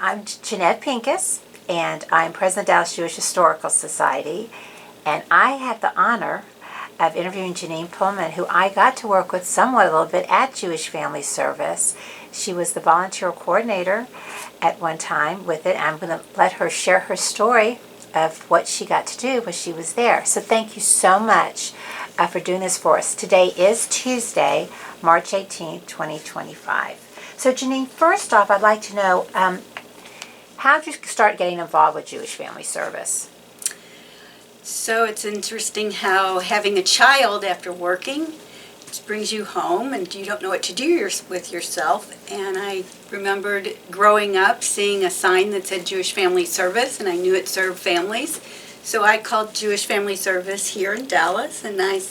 I'm Jeanette Pincus, and I'm president of Dallas Jewish Historical Society, and I had the honor of interviewing Janine Pulman, who I got to work with somewhat a little bit at Jewish Family Service. She was the volunteer coordinator at one time with it. I'm going to let her share her story of what she got to do when she was there. So thank you so much for doing this for us. Today is Tuesday, March 18th, 2025. So Janine, first off, I'd like to know, how did you start getting involved with Jewish Family Service? So it's interesting how having a child after working brings you home and you don't know what to do with yourself. And I remembered growing up seeing a sign that said Jewish Family Service, and I knew it served families. So I called Jewish Family Service here in Dallas, and I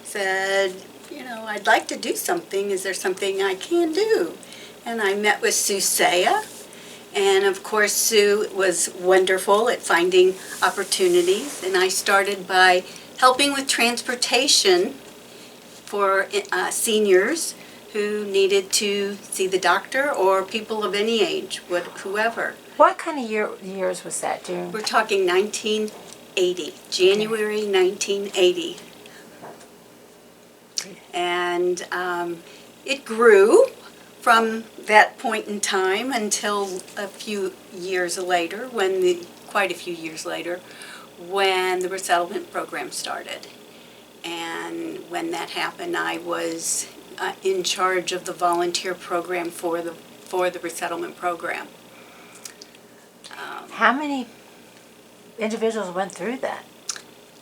said, I'd like to do something. Is there something I can do? And I met with Sue Saya. And of course, Sue was wonderful at finding opportunities. And I started by helping with transportation for seniors who needed to see the doctor, or people of any age, whoever. What kind of years was that, June? We're talking 1980, January 1980. And it grew from that point in time until a few years later, quite a few years later, when the resettlement program started. And when that happened, I was in charge of the volunteer program for the resettlement program. How many individuals went through that?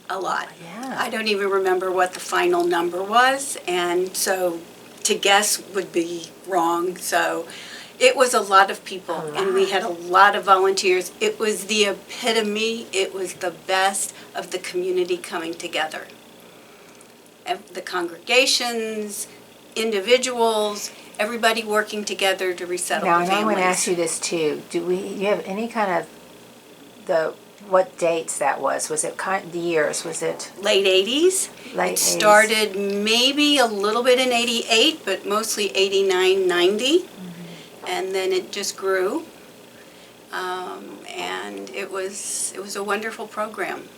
A lot. Yeah. I don't even remember what the final number was, and so to guess would be wrong. So it was a lot of people, and we had a lot of volunteers. It was the epitome, it was the best of the community coming together. The congregations, individuals, everybody working together to resettle the families. Now, I'm going to ask you this too. Do you have any kind of what dates that was? Was it the years? Was it late 80s? It started maybe a little bit in 88, but mostly 89, 90. Mm-hmm. And then it just grew. And it was a wonderful program.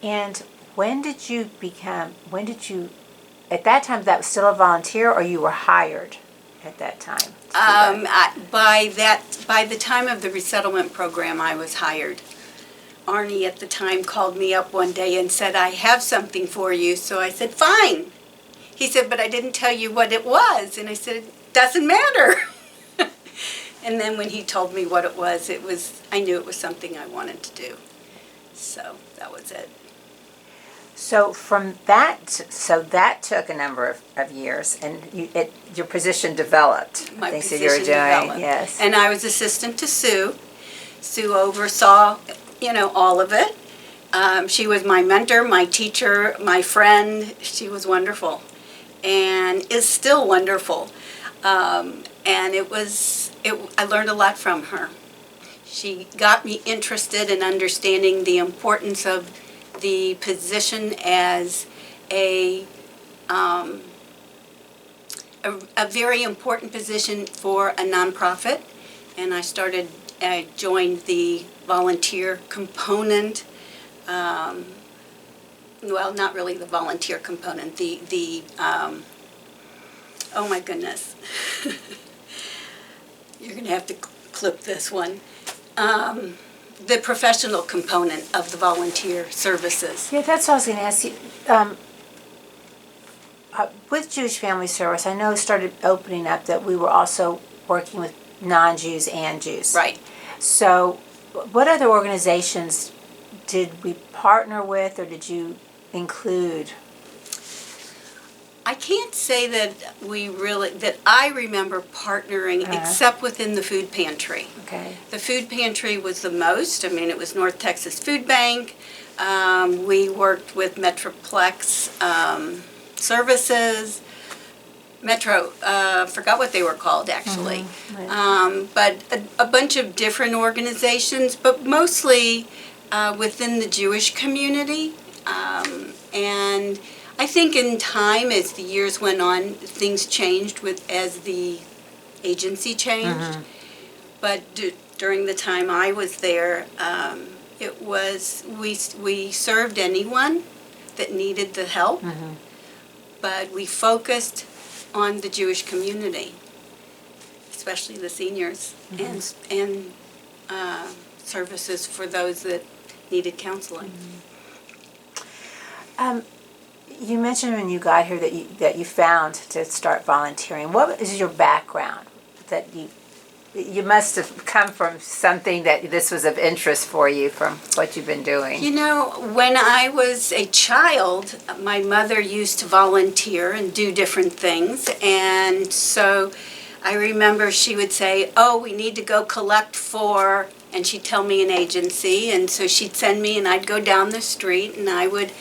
And when did you, at that time, that was still a volunteer, or you were hired at that time? By the time of the resettlement program, I was hired. Arnie at the time called me up one day and said, I have something for you. So I said, fine. He said, but I didn't tell you what it was. And I said, it doesn't matter. And then when he told me what it was, I knew it was something I wanted to do. So that was it. So that took a number of years, and your position developed. My position developed. Yes. And I was assistant to Sue. Sue oversaw, all of it. She was my mentor, my teacher, my friend. She was wonderful, and is still wonderful. And I learned a lot from her. She got me interested in understanding the importance of the position as a very important position for a nonprofit, and I joined the volunteer component. Well, not really the volunteer component. Oh my goodness, you're going to have to clip this one. The professional component of the volunteer services. Yeah, that's what I was going to ask you. With Jewish Family Service, I know it started opening up that we were also working with non-Jews and Jews. Right. So what other organizations did we partner with, or did you include? I can't say that I remember partnering except within the food pantry. Okay. The food pantry was the most. I mean, it was North Texas Food Bank. We worked with Metroplex Services. Forgot what they were called actually. Mm-hmm. Right. But a bunch of different organizations, but mostly within the Jewish community. And I think in time, as the years went on, things changed as the agency changed. But during the time I was there, it was, we served anyone that needed the help, but we focused on the Jewish community, especially the seniors, and services for those that needed counseling. You mentioned when you got here that you found to start volunteering. What is your background? That you must have come from something that this was of interest for you from what you've been doing. You know, when I was a child, my mother used to volunteer and do different things, and so I remember she would say, "Oh, we need to go collect for," and she'd tell me an agency, and so she'd send me, and I'd go down the street, and I would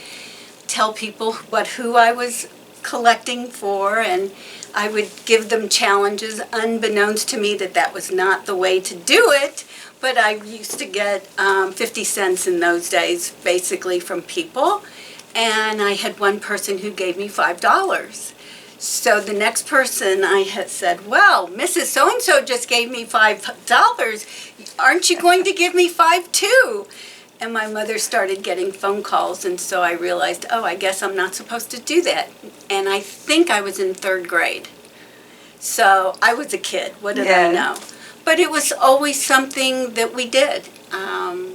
tell people who I was collecting for, and I would give them challenges, unbeknownst to me that was not the way to do it, but I used to get 50 cents in those days, basically, from people, and I had one person who gave me $5. So the next person I had said, "Well, Mrs. So-and-so just gave me $5. Aren't you going to give me 5 too?" And my mother started getting phone calls, and so I realized, oh, I guess I'm not supposed to do that. And I think I was in 3rd grade. So I was a kid. What did I know? But it was always something that we did.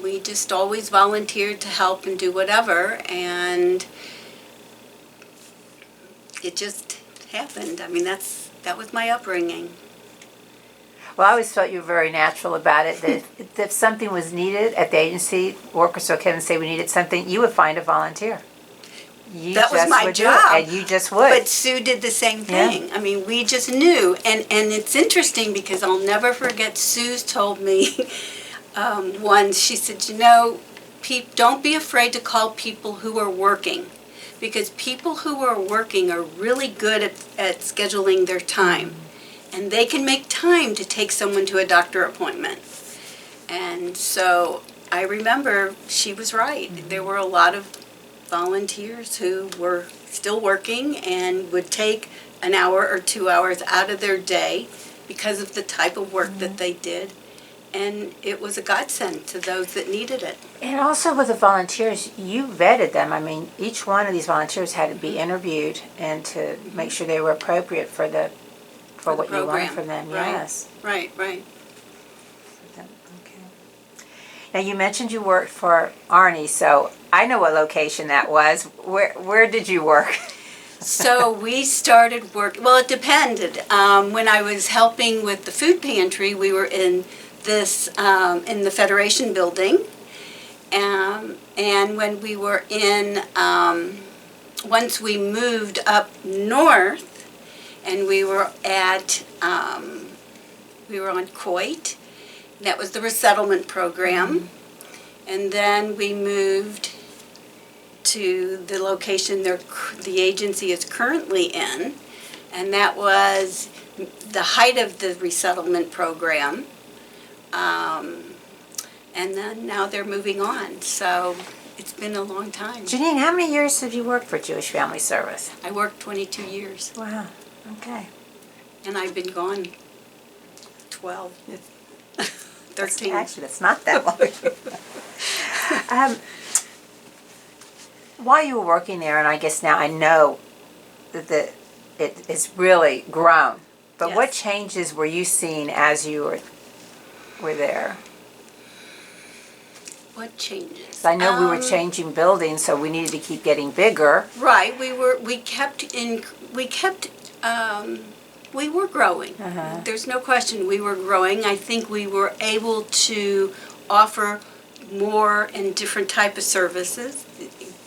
We just always volunteered to help and do whatever, and it just happened. I mean, that was my upbringing. Well, I always felt you were very natural about it, that if something was needed at the agency, workers would come and say we needed something, you would find a volunteer. That was my job. And you just would. But Sue did the same thing. Yeah. I mean, we just knew. And it's interesting because I'll never forget, Sue told me once, she said, you know, don't be afraid to call people who are working, because people who are working are really good at scheduling their time. And they can make time to take someone to a doctor appointment. And so I remember she was right. There were a lot of volunteers who were still working and would take an hour or 2 hours out of their day because of the type of work that they did. And it was a godsend to those that needed it. And also with the volunteers, you vetted them. I mean, each one of these volunteers had to be interviewed and to make sure they were appropriate for what you wanted from them. Right. Yes. Right. Okay. Now you mentioned you worked for Arnie, so I know what location that was. Where did you work? So we started work. Well, it depended. When I was helping with the food pantry, we were in the Federation building, and when we were once we moved up north, and we were on Coit. That was the resettlement program. And then we moved to the location the agency is currently in, and that was the height of the resettlement program. And then now they're moving on. So it's been a long time. Janine, how many years have you worked for Jewish Family Service? I worked 22 years. Wow. Okay. And I've been gone 12, 13. Actually, that's not that long. While you were working there, and I guess now I know that it has really grown, but Yes. what changes were you seeing as you were there? What changes? I know we were changing buildings, so we needed to keep getting bigger. Right. We were growing. There's no question we were growing. I think we were able to offer more and different type of services,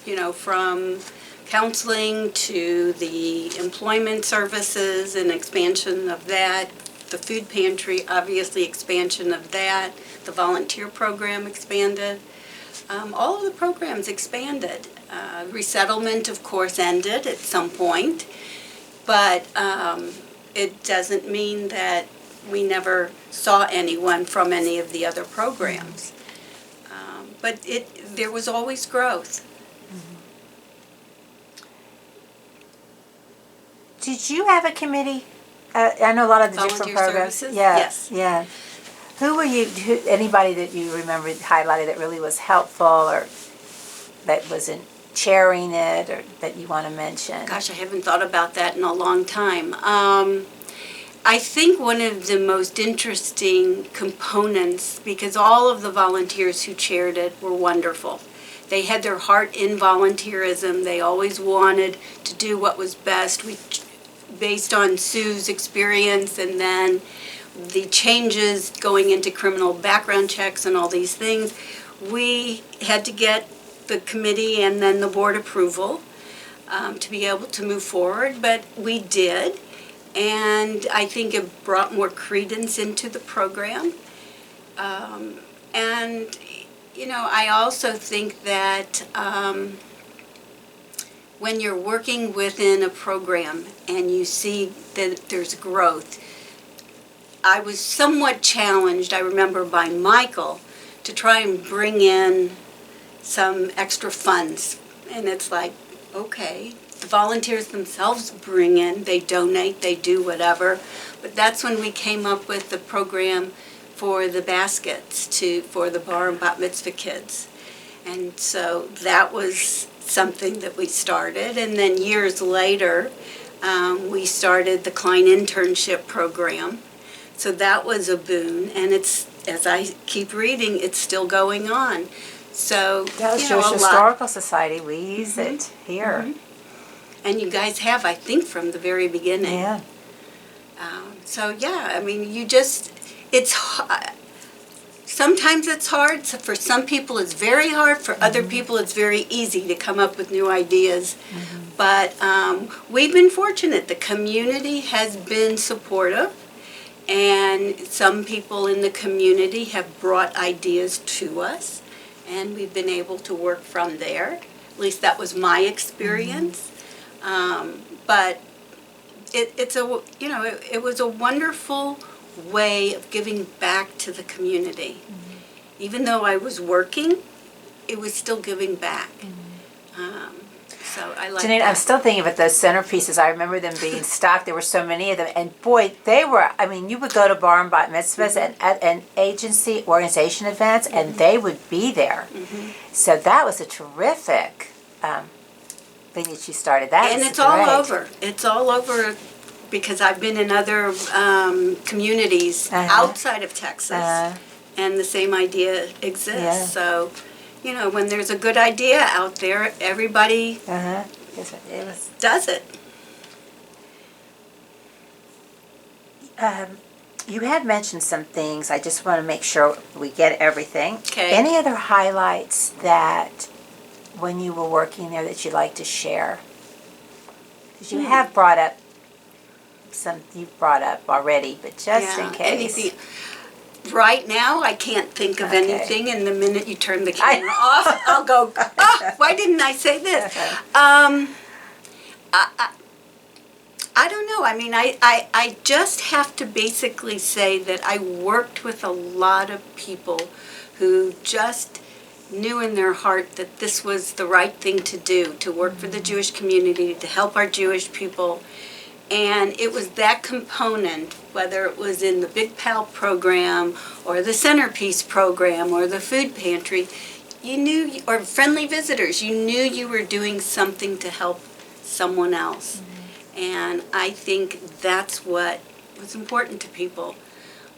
you know, from counseling to the employment services and expansion of that, the food pantry, obviously expansion of that, the volunteer program expanded. All of the programs expanded. Resettlement, of course, ended at some point, but it doesn't mean that we never saw anyone from any of the other programs. But there was always growth. Did you have a committee I know a lot of the different Volunteer programs. services? Yes, Yes. yeah. Who were you? Anybody that you remember highlighted that really was helpful, or that wasn't chairing it, or that you want to mention? Gosh, I haven't thought about that in a long time. I think one of the most interesting components, because all of the volunteers who chaired it were wonderful. They had their heart in volunteerism. They always wanted to do what was best. Based on Sue's experience and then the changes going into criminal background checks and all these things, we had to get the committee and then the board approval to be able to move forward, but we did. And I think it brought more credence into the program. And, you know, I also think that when you're working within a program and you see that there's growth, I was somewhat challenged, I remember, by Michael to try and bring in some extra funds. And it's like, okay, the volunteers themselves bring in, they donate, they do whatever. But that's when we came up with the program for the baskets for the bar and bat mitzvah kids. And so that was something that we started. And then years later, we started the Klein internship program. So that was a boon. And it's, as I keep reading, it's still going on. So, That was you know, Jewish a Historical Society. We use it here. Mhm. And you guys have, I think, from the very beginning. Yeah. So, yeah, I mean, sometimes it's hard. So for some people it's very hard. For other people it's very easy to come up with new ideas. But we've been fortunate. The community has been supportive. And some people in the community have brought ideas to us. And we've been able to work from there. At least that was my experience. But it was a wonderful way of giving back to the community. Even though I was working, it was still giving back. So I like Janine, that. I'm still thinking about those centerpieces. I remember them being stocked. There were so many of them. And boy, they were, I mean, you would go to bar and bat mitzvahs and agency, organization events, and they would be there. So that was a terrific thing that you started. That And was it's all great. over. It's all over because I've been in other communities outside of Texas, and the same idea exists. Yeah. So, you know, when there's a good idea out there, everybody Yes, it was. does it. You had mentioned some things. I just want to make sure we get everything. Okay. Any other highlights that when you were working there that you'd like to share? Because you have brought up some you've brought up already, but just in case. Anything. Right now, I can't think of Okay. anything, and the minute you turn the camera off, I'll go, why didn't I say this? I don't know. I mean, I just have to basically say that I worked with a lot of people who just knew in their heart that this was the right thing to do, to work for the Jewish community, to help our Jewish people. And it was that component, whether it was in the Big Pal program or the Centerpiece program or the food pantry, you knew, or friendly visitors, you knew you were doing something to help someone else. And I think that's what was important to people.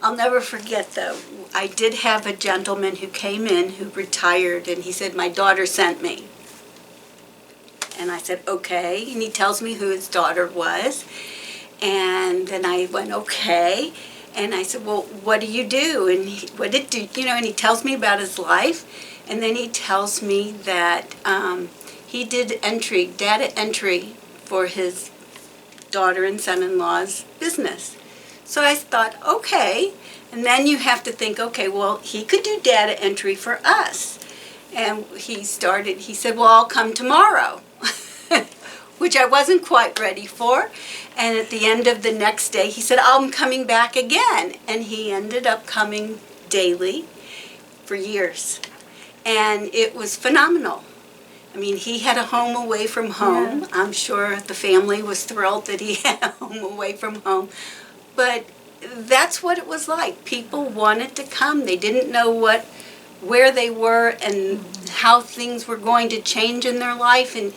I'll never forget, though, I did have a gentleman who came in who retired, and he said, my daughter sent me. And I said, okay. And he tells me who his daughter was. And then I went, okay. And I said, well, what do you do? And and he tells me about his life. And then he tells me that he did data entry for his daughter and son-in-law's business. So I thought, okay. And then you have to think, okay, well, he could do data entry for us. And he said, well, I'll come tomorrow, which I wasn't quite ready for. And at the end of the next day, he said, I'm coming back again. And he ended up coming daily for years. And it was phenomenal. I mean, he had a home away from home. Yeah. I'm sure the family was thrilled that he had a home away from home. But that's what it was like. People wanted to come. They didn't know where they were and how things were going to change in their life. And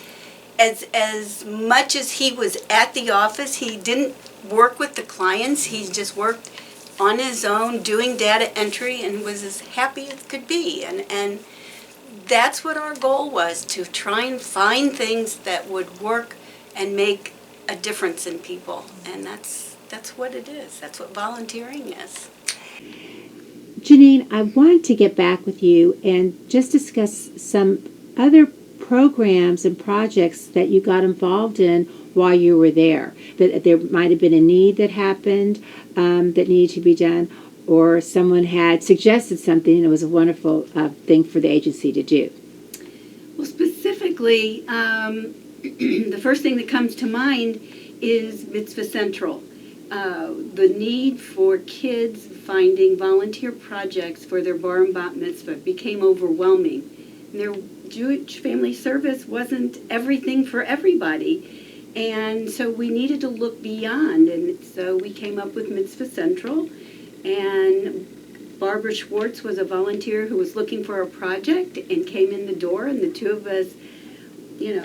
as much as he was at the office, he didn't work with the clients. He just worked on his own, doing data entry, and was as happy as could be. And that's what our goal was, to try and find things that would work and make a difference in people. And that's what it is. That's what volunteering is. Janine, I wanted to get back with you and just discuss some other programs and projects that you got involved in while you were there. That there might have been a need that happened that needed to be done, or someone had suggested something and it was a wonderful thing for the agency to do. Well, specifically, the first thing that comes to mind is Mitzvah Central. The need for kids finding volunteer projects for their bar and bat mitzvah became overwhelming. And their Jewish family service wasn't everything for everybody. And so we needed to look beyond. And so we came up with Mitzvah Central. And Barbara Schwartz was a volunteer who was looking for a project and came in the door. And the two of us,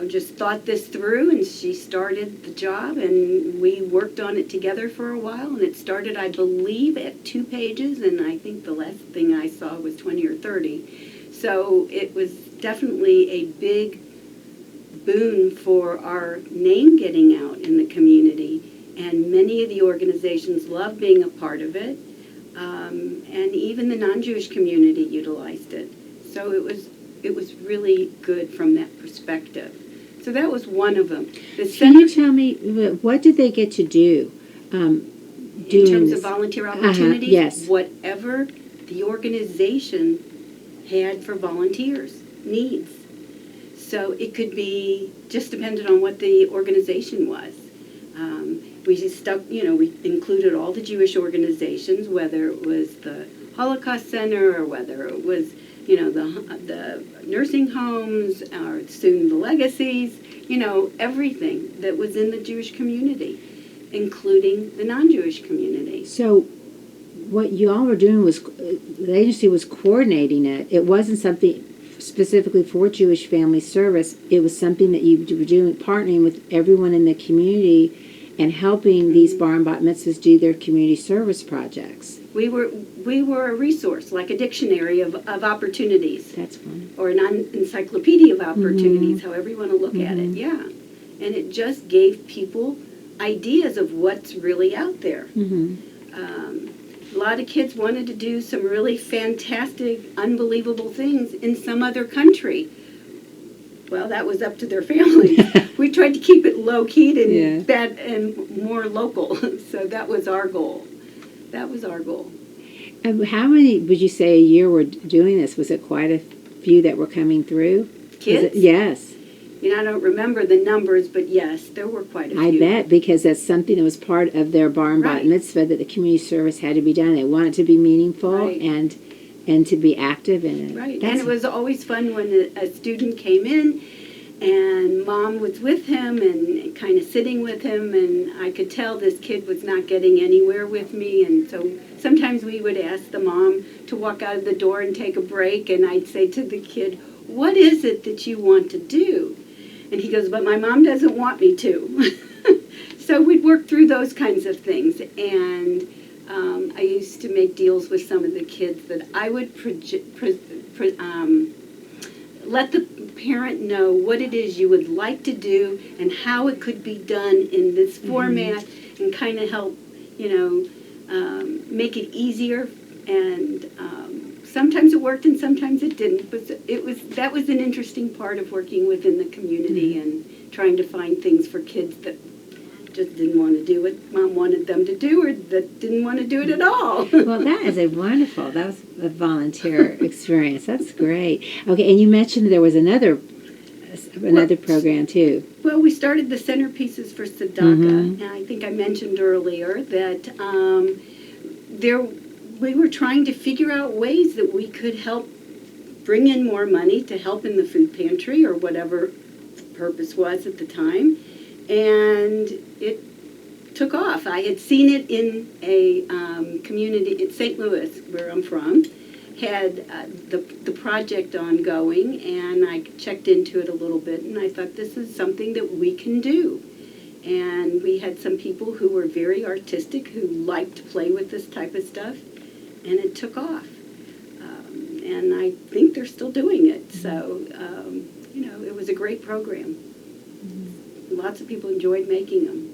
just thought this through, and she started the job, and we worked on it together for a while, and it started, I believe, at 2 pages, and I think the last thing I saw was 20 or 30. So it was definitely a big boon for our name getting out in the community, and many of the organizations loved being a part of it, and even the non-Jewish community utilized it. So it was really good from that perspective. So that was one of them. Can you tell me, what did they get to do? In terms of volunteer opportunities? Yes. Whatever the organization had for volunteers, needs. So it could be just dependent on what the organization was. We included all the Jewish organizations, whether it was the Holocaust Center or whether it was the nursing homes, or soon the legacies, everything that was in the Jewish community, including the non-Jewish community. So what you all were doing was, the agency was coordinating it. It wasn't something specifically for Jewish family service. It was something that you were doing, partnering with everyone in the community and helping these bar and bat mitzvahs do their community service projects. We were a resource, like a dictionary of opportunities. That's fun. Or an encyclopedia of opportunities, however you want to look at it, yeah. And it just gave people ideas of what's really out there. A lot of kids wanted to do some really fantastic, unbelievable things in some other country. Well, that was up to their families. We tried to keep it low-keyed and more local. So that was our goal. And how many would you say a year were doing this? Was it quite a few that were coming through? Kids? Yes. I don't remember the numbers, but yes, there were quite a few. I bet, because that's something that was part of their bar and bat Right. mitzvah, that the community service had to be done. They want it to be meaningful Right. and to be active in it. Right, and it was always fun when a student came in and mom was with him and kind of sitting with him, and I could tell this kid was not getting anywhere with me, and so sometimes we would ask the mom to walk out of the door and take a break, and I'd say to the kid, "What is it that you want to do?" And he goes, "But my mom doesn't want me to." So we'd work through those kinds of things, and I used to make deals with some of the kids that I would let the parent know what it is you would like to do and how it could be done in this format, and kind of help, make it easier. And sometimes it worked and sometimes it didn't, but that was an interesting part of working within the community and trying to find things for kids that just didn't want to do what mom wanted them to do, or that didn't want to do it at all. Well, that was a volunteer experience. That's great. Okay, and you mentioned there was another program too. Well, we started the centerpieces for Tzedakah, and I think I mentioned earlier that we were trying to figure out ways that we could help bring in more money to help in the food pantry or whatever the purpose was at the time. And it took off. I had seen it in a community in St. Louis, where I'm from, had the project ongoing, and I checked into it a little bit, and I thought this is something that we can do. And we had some people who were very artistic, who liked to play with this type of stuff, and it took off. And I think they're still doing it. So, it was a great program. Lots of people enjoyed making them.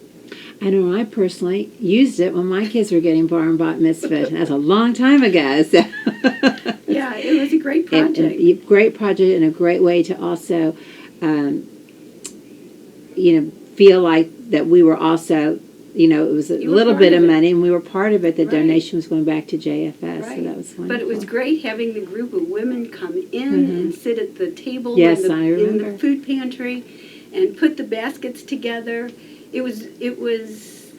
I know I personally used it when my kids were getting bar and bat mitzvah. That's a long time ago. So. Yeah, it was a great project. And great project, and a great way to also, feel like that we were also, it was a little bit of money, and we were part of it. The donation was going back to JFS, so that was wonderful. But it was great having the group of women come in and sit at the table yes, in I remember. the food pantry and put the baskets together. It was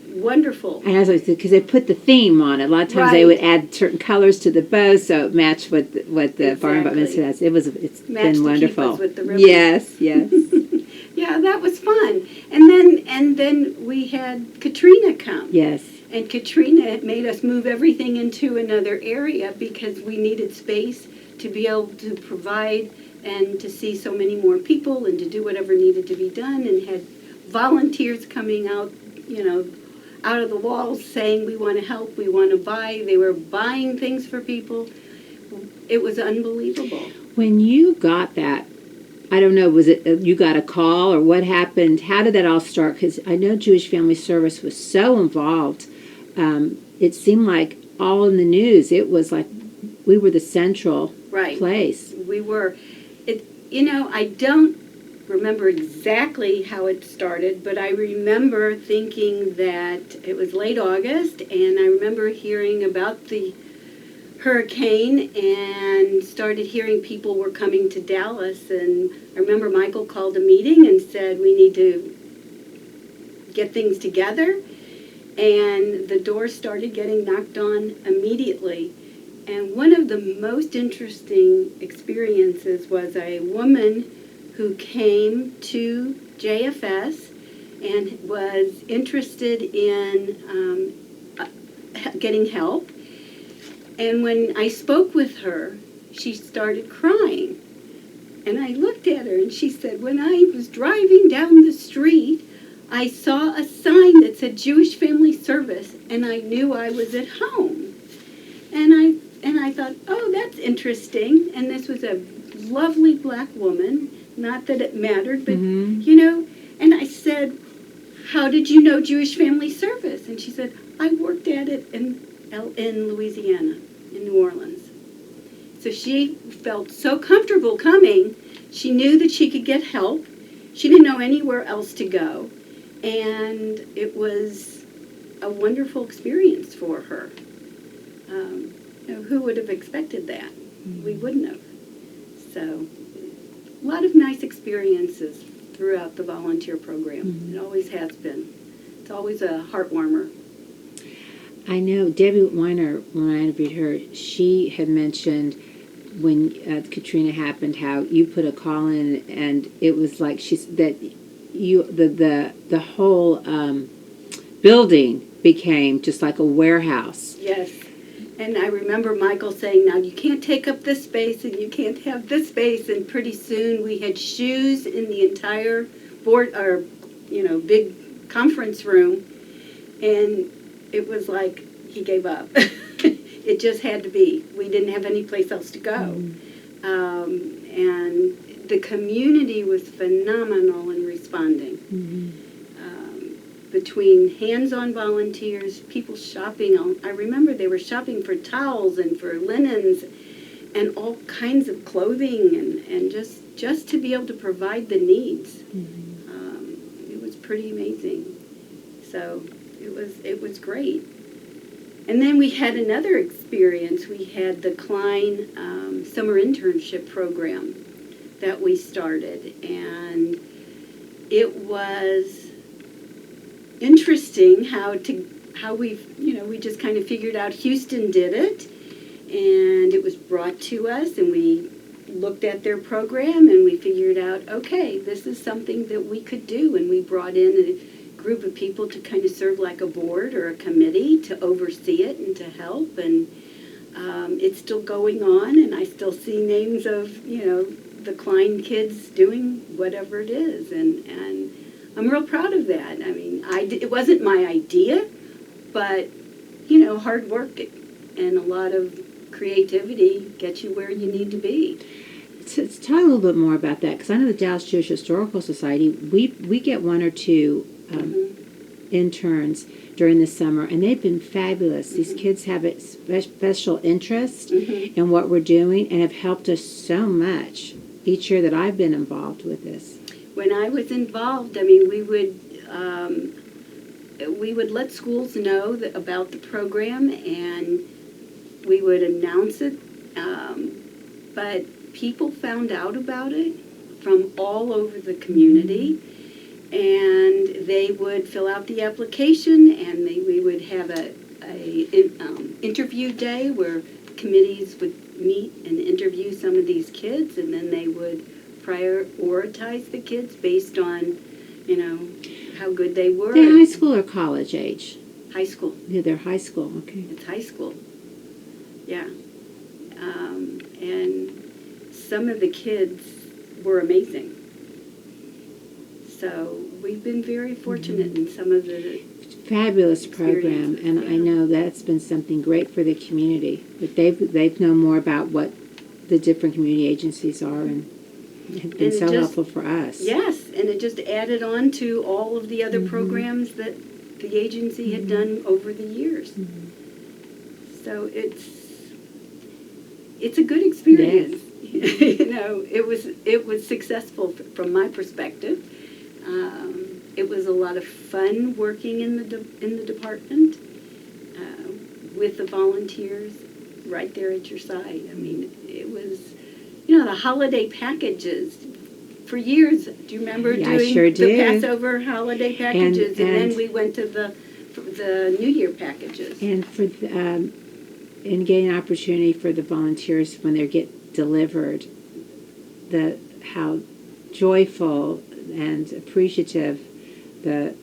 wonderful. And as I said, because they put the theme on it. A lot of times they would add certain colors to the bow so it matched what the bar and bat mitzvah has. It's been wonderful. With the ribbon. Yes. Yeah, that was fun. And then we had Katrina come. Yes. And Katrina made us move everything into another area because we needed space to be able to provide and to see so many more people and to do whatever needed to be done, and had volunteers coming out, out of the walls saying, we want to help, we want to buy. They were buying things for people. It was unbelievable. When you got that, I don't know, was it you got a call or what happened? How did that all start? Because I know Jewish Family Service was so involved. It seemed like all in the news. It was like we were the central place. We were. I don't remember exactly how it started, but I remember thinking that it was late August, and I remember hearing about the hurricane and started hearing people were coming to Dallas. And I remember Michael called a meeting and said, we need to get things together. And the doors started getting knocked on immediately. And one of the most interesting experiences was a woman who came to JFS and was interested in getting help. And when I spoke with her, she started crying. And I looked at her and she said, when I was driving down the street, I saw a sign that said Jewish Family Service, and I knew I was at home. And I thought, oh, that's interesting. And this was a lovely black woman. Not that it mattered, but, and I said, how did you know Jewish Family Service? And she said, I worked at it in Louisiana, in New Orleans. So she felt so comfortable coming. She knew that she could get help. She didn't know anywhere else to go. And it was a wonderful experience for her. Who would have expected that? We wouldn't have. So, a lot of nice experiences throughout the volunteer program. It always has been. It's always a heart warmer. I know Debbie Weiner, when I interviewed her, she had mentioned when Katrina happened how you put a call in, and it was like the whole building became just like a warehouse. Yes. And I remember Michael saying, now you can't take up this space and you can't have this space. And pretty soon we had shoes in the entire big conference room. And it was like he gave up. It just had to be. We didn't have any place else to go. And the community was phenomenal in responding. Between hands-on volunteers, people shopping. I remember they were shopping for towels and for linens and all kinds of clothing and just to be able to provide the needs. It was pretty amazing. So it was great. And then we had another experience. We had the Klein summer internship program that we started, and it was interesting how we just kind of figured out Houston did it, and it was brought to us, and we looked at their program and we figured out, okay, this is something that we could do. And we brought in a group of people to kind of serve like a board or a committee to oversee it and to help. And it's still going on, and I still see names of, the Klein kids doing whatever it is. And I'm real proud of that. I mean, it wasn't my idea, but, hard work and a lot of creativity gets you where you need to be. Let's talk a little bit more about that, because I know the Dallas Jewish Historical Society, we get one or two interns during the summer, and they've been fabulous. These kids have a special interest in what we're doing and have helped us so much each year that I've been involved with this. When I was involved, I mean, we would let schools know about the program, and we would announce it, but people found out about it from all over the community, and they would fill out the application, and we would have a interview day where committees would meet and interview some of these kids, and then they would prioritize the kids based on, how good they were. They're high school or college age? High school. Yeah, they're high school, okay. It's high school. Yeah. And some of the kids were amazing. So we've been very fortunate in some of the fabulous program, and I know that's been something great for the community. But they've known more about what the different community agencies are, and have been so helpful for us. Yes, and it just added on to all of the other programs that the agency had done over the years. So it's a good experience. Yes. It was successful from my perspective. It was a lot of fun working in the department with the volunteers right there at your side. I mean, it was, the holiday packages. For years, do you remember doing the Passover holiday packages? And then we went to the New Year packages. And and getting an opportunity for the volunteers when they get delivered, how joyful and appreciative the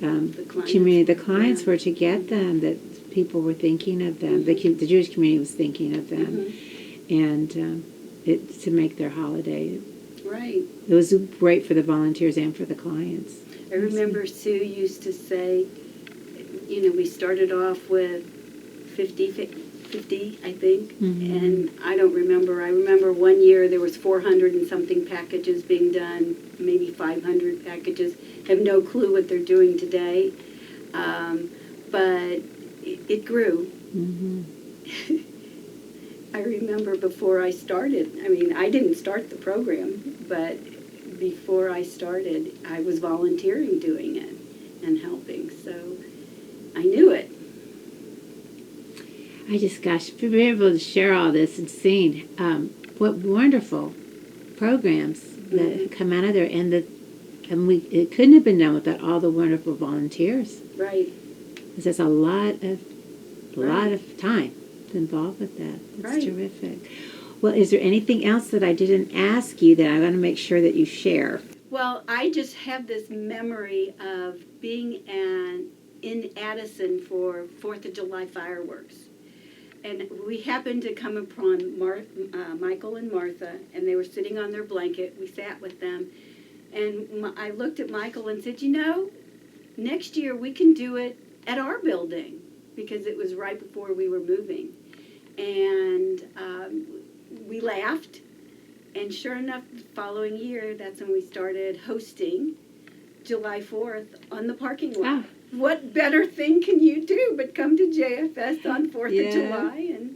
community, the clients were to get them, that people were thinking of them, the Jewish community was thinking of them, and to make their holiday. Right. It was great for the volunteers and for the clients. I remember Sue used to say, we started off with 50, I think, and I don't remember. I remember one year there was 400 and something packages being done, maybe 500 packages. I have no clue what they're doing today, but it grew. I remember before I started, I mean, I didn't start the program, but before I started, I was volunteering doing it and helping, so I knew it. I just, to be able to share all this and seeing what wonderful programs that come out of there, and it couldn't have been done without all the wonderful volunteers. Right. Because there's a lot of time involved with that. That's terrific. Well, is there anything else that I didn't ask you that I want to make sure that you share? Well, I just have this memory of being in Addison for 4th of July fireworks. And we happened to come upon Michael and Martha, and they were sitting on their blanket. We sat with them, and I looked at Michael and said, next year we can do it at our building, because it was right before we were moving. And we laughed, and sure enough, the following year, that's when we started hosting July 4th on the parking lot. Ah. What better thing can you do but come to JFS on 4th of July? And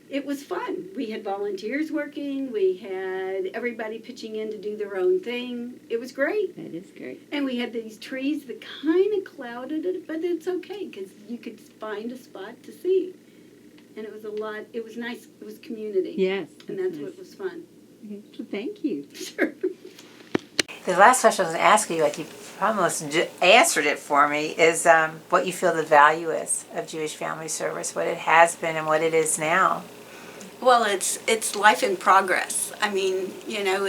it was fun. We had volunteers working. We had everybody pitching in to do their own thing. It was great. That is great. And we had these trees that kind of clouded it, but it's okay because you could find a spot to see. And it was it was nice. It was community. Yes. And that's what was fun. Okay. Well, thank you. Sure. The last question I was going to ask you, like you almost answered it for me, is what you feel the value is of Jewish Family Service, what it has been and what it is now. Well, it's life in progress. I mean, you know,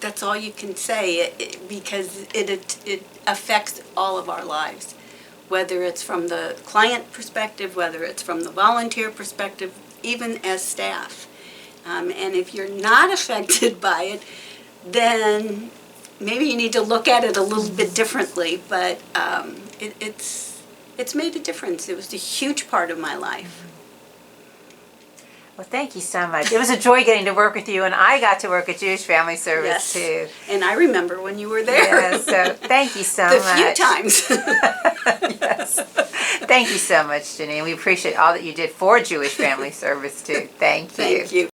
that's all you can say because it affects all of our lives, whether it's from the client perspective, whether it's from the volunteer perspective, even as staff. And if you're not affected by it, then maybe you need to look at it a little bit differently. But it's made a difference. It was a huge part of my life. Well, thank you so much. It was a joy getting to work with you, and I got to work at Jewish Family Service Yes. too. And I remember when you were there. Yeah, so thank you so The much. few times. Yes. Thank you so much, Janine. We appreciate all that you did for Jewish Family Service too. Thank you. Thank you.